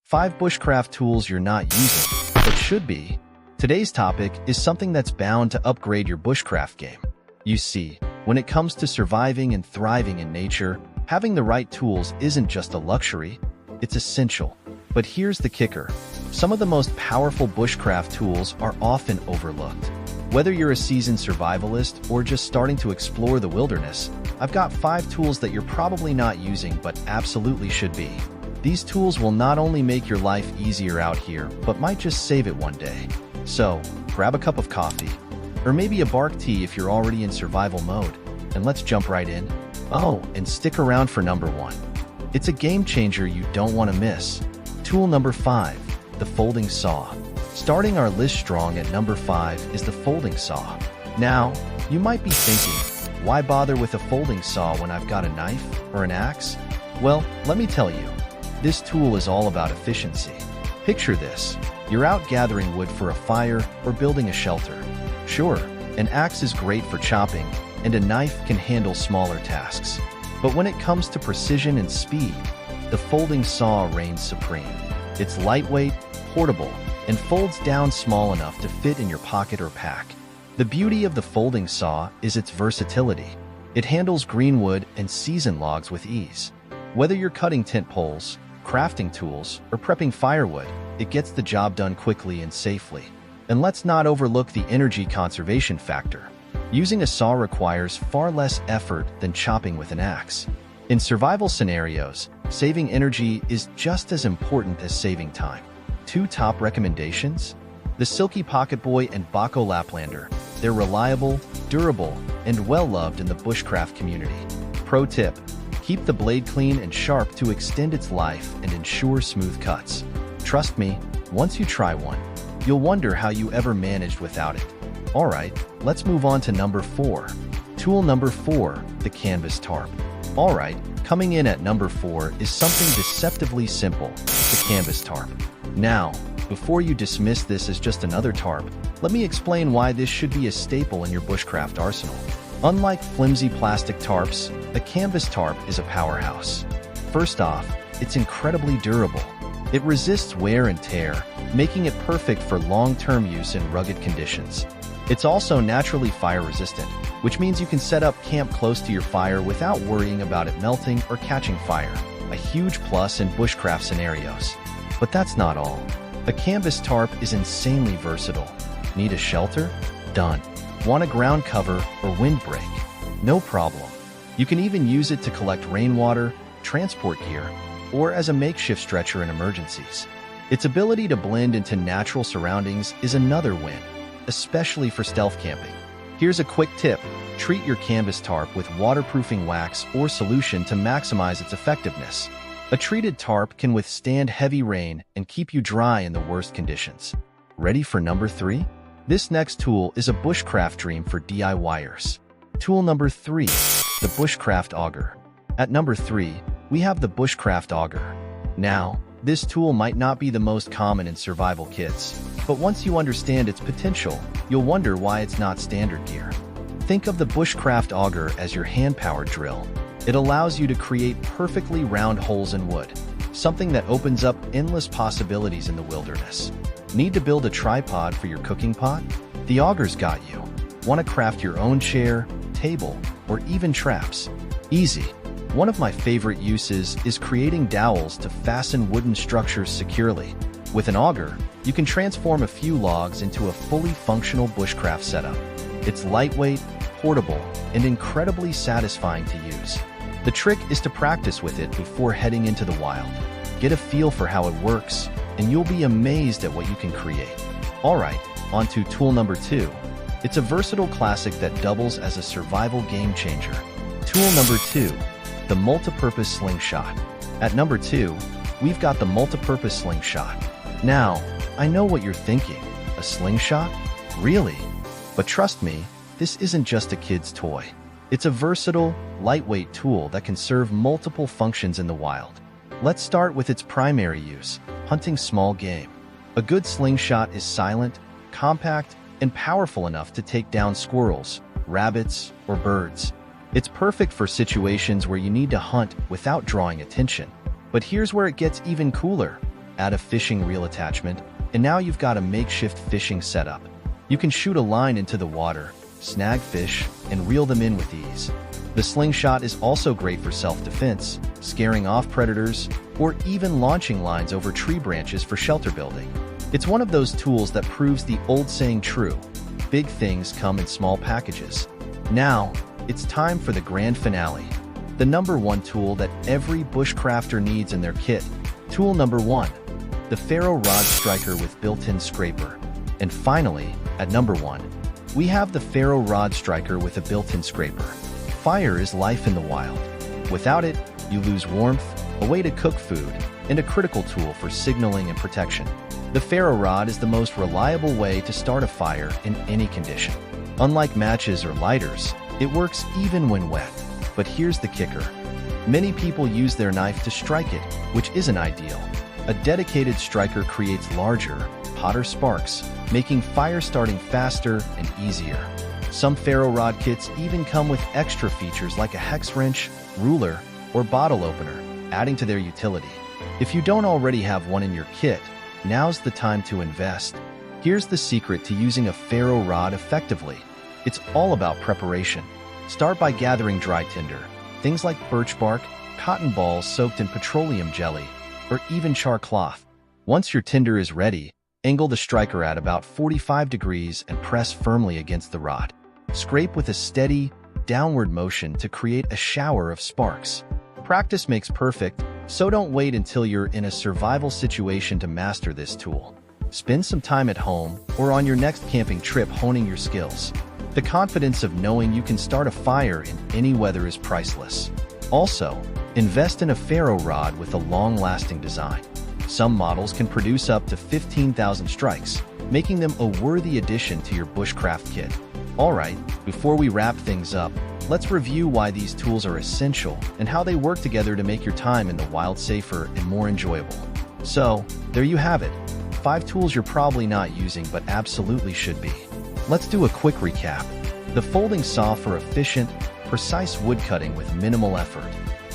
5 bushcraft tools you're not using, but should be. Today's topic is something that's bound to upgrade your bushcraft game. You see, when it comes to surviving and thriving in nature, having the right tools isn't just a luxury, it's essential. But here's the kicker. Some of the most powerful bushcraft tools are often overlooked. Whether you're a seasoned survivalist or just starting to explore the wilderness, I've got 5 tools that you're probably not using but absolutely should be. These tools will not only make your life easier out here, but might just save it one day. So, grab a cup of coffee, or maybe a bark tea if you're already in survival mode, and let's jump right in. Oh, and stick around for number 1. It's a game changer you don't want to miss. Tool number 5, the folding saw. Starting our list strong at number 5 is the folding saw. Now, you might be thinking, why bother with a folding saw when I've got a knife or an axe? Well, let me tell you. This tool is all about efficiency. Picture this. You're out gathering wood for a fire or building a shelter. Sure, an axe is great for chopping, and a knife can handle smaller tasks. But when it comes to precision and speed, the folding saw reigns supreme. It's lightweight, portable, and folds down small enough to fit in your pocket or pack. The beauty of the folding saw is its versatility. It handles greenwood and seasoned logs with ease. Whether you're cutting tent poles, crafting tools, or prepping firewood, it gets the job done quickly and safely. And let's not overlook the energy conservation factor. Using a saw requires far less effort than chopping with an axe. In survival scenarios, saving energy is just as important as saving time. 2 top recommendations? The Silky Pocket Boy and Bako Laplander. They're reliable, durable, and well-loved in the bushcraft community. Pro tip: keep the blade clean and sharp to extend its life and ensure smooth cuts. Trust me, once you try one, you'll wonder how you ever managed without it. Alright, let's move on to number 4. Tool number 4, the canvas tarp. Alright, coming in at number 4 is something deceptively simple, the canvas tarp. Now, before you dismiss this as just another tarp, let me explain why this should be a staple in your bushcraft arsenal. Unlike flimsy plastic tarps, a canvas tarp is a powerhouse. First off, it's incredibly durable. It resists wear and tear, making it perfect for long-term use in rugged conditions. It's also naturally fire-resistant, which means you can set up camp close to your fire without worrying about it melting or catching fire, a huge plus in bushcraft scenarios. But that's not all. A canvas tarp is insanely versatile. Need a shelter? Done. Want a ground cover or windbreak? No problem. You can even use it to collect rainwater, transport gear, or as a makeshift stretcher in emergencies. Its ability to blend into natural surroundings is another win, especially for stealth camping. Here's a quick tip. Treat your canvas tarp with waterproofing wax or solution to maximize its effectiveness. A treated tarp can withstand heavy rain and keep you dry in the worst conditions. Ready for number 3? This next tool is a bushcraft dream for DIYers. Tool number 3, the bushcraft auger. At number 3, we have the bushcraft auger. Now, this tool might not be the most common in survival kits, but once you understand its potential, you'll wonder why it's not standard gear. Think of the bushcraft auger as your hand-powered drill. It allows you to create perfectly round holes in wood, something that opens up endless possibilities in the wilderness. Need to build a tripod for your cooking pot? The auger's got you. Want to craft your own chair, table, or even traps? Easy. One of my favorite uses is creating dowels to fasten wooden structures securely. With an auger, you can transform a few logs into a fully functional bushcraft setup. It's lightweight, portable, and incredibly satisfying to use. The trick is to practice with it before heading into the wild. Get a feel for how it works, and you'll be amazed at what you can create. Alright, on to tool number 2. It's a versatile classic that doubles as a survival game changer. Tool number 2, the multi-purpose slingshot. At number 2, we've got the multi-purpose slingshot. Now, I know what you're thinking. A slingshot? Really? But trust me, this isn't just a kid's toy. It's a versatile, lightweight tool that can serve multiple functions in the wild. Let's start with its primary use, hunting small game. A good slingshot is silent, compact, and powerful enough to take down squirrels, rabbits, or birds. It's perfect for situations where you need to hunt without drawing attention. But here's where it gets even cooler. add a fishing reel attachment, and now you've got a makeshift fishing setup. You can shoot a line into the water, snag fish, and reel them in with ease. The slingshot is also great for self-defense, scaring off predators, or even launching lines over tree branches for shelter building. It's one of those tools that proves the old saying true: big things come in small packages. Now, it's time for the grand finale. The number one tool that every bushcrafter needs in their kit. Tool number one, the ferro rod striker with built-in scraper. And finally, at number one, we have the ferro rod striker with a built-in scraper. Fire is life in the wild. Without it, you lose warmth, a way to cook food, and a critical tool for signaling and protection. The ferro rod is the most reliable way to start a fire in any condition. Unlike matches or lighters, it works even when wet. But here's the kicker. Many people use their knife to strike it, which isn't ideal. A dedicated striker creates larger, hotter sparks, making fire starting faster and easier. Some ferro rod kits even come with extra features like a hex wrench, ruler, or bottle opener, adding to their utility. If you don't already have one in your kit, now's the time to invest. Here's the secret to using a ferro rod effectively. It's all about preparation. Start by gathering dry tinder, things like birch bark, cotton balls soaked in petroleum jelly, or even char cloth. Once your tinder is ready, angle the striker at about 45 degrees and press firmly against the rod. Scrape with a steady, downward motion to create a shower of sparks. Practice makes perfect, so don't wait until you're in a survival situation to master this tool. Spend some time at home or on your next camping trip honing your skills. The confidence of knowing you can start a fire in any weather is priceless. Also, invest in a ferro rod with a long-lasting design. Some models can produce up to 15,000 strikes, making them a worthy addition to your bushcraft kit. Alright, before we wrap things up, let's review why these tools are essential and how they work together to make your time in the wild safer and more enjoyable. So, there you have it. 5 tools you're probably not using but absolutely should be. Let's do a quick recap. The folding saw for efficient, precise wood cutting with minimal effort.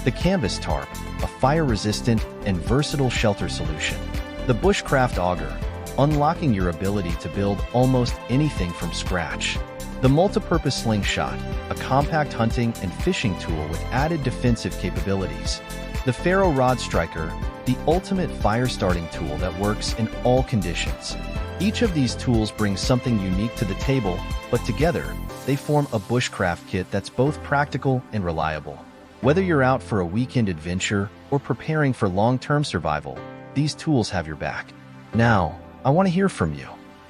The canvas tarp, a fire-resistant and versatile shelter solution. The bushcraft auger, unlocking your ability to build almost anything from scratch. The multipurpose slingshot, a compact hunting and fishing tool with added defensive capabilities. The ferro rod striker, the ultimate fire-starting tool that works in all conditions. Each of these tools brings something unique to the table, but together, they form a bushcraft kit that's both practical and reliable. Whether you're out for a weekend adventure or preparing for long-term survival, these tools have your back. Now, I want to hear from you.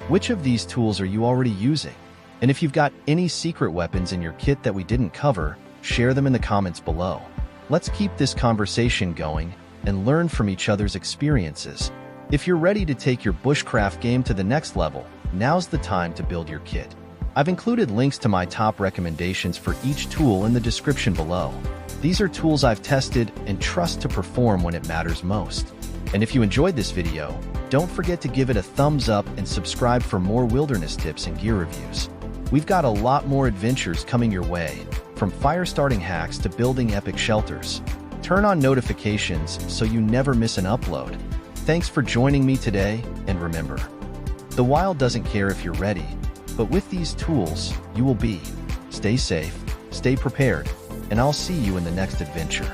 Which of these tools are you already using? And if you've got any secret weapons in your kit that we didn't cover, share them in the comments below. Let's keep this conversation going and learn from each other's experiences. If you're ready to take your bushcraft game to the next level, now's the time to build your kit. I've included links to my top recommendations for each tool in the description below. These are tools I've tested and trust to perform when it matters most. And if you enjoyed this video, don't forget to give it a thumbs up and subscribe for more wilderness tips and gear reviews. We've got a lot more adventures coming your way, from fire-starting hacks to building epic shelters. Turn on notifications so you never miss an upload. Thanks for joining me today, and remember, the wild doesn't care if you're ready, but with these tools, you will be. Stay safe, stay prepared, and I'll see you in the next adventure.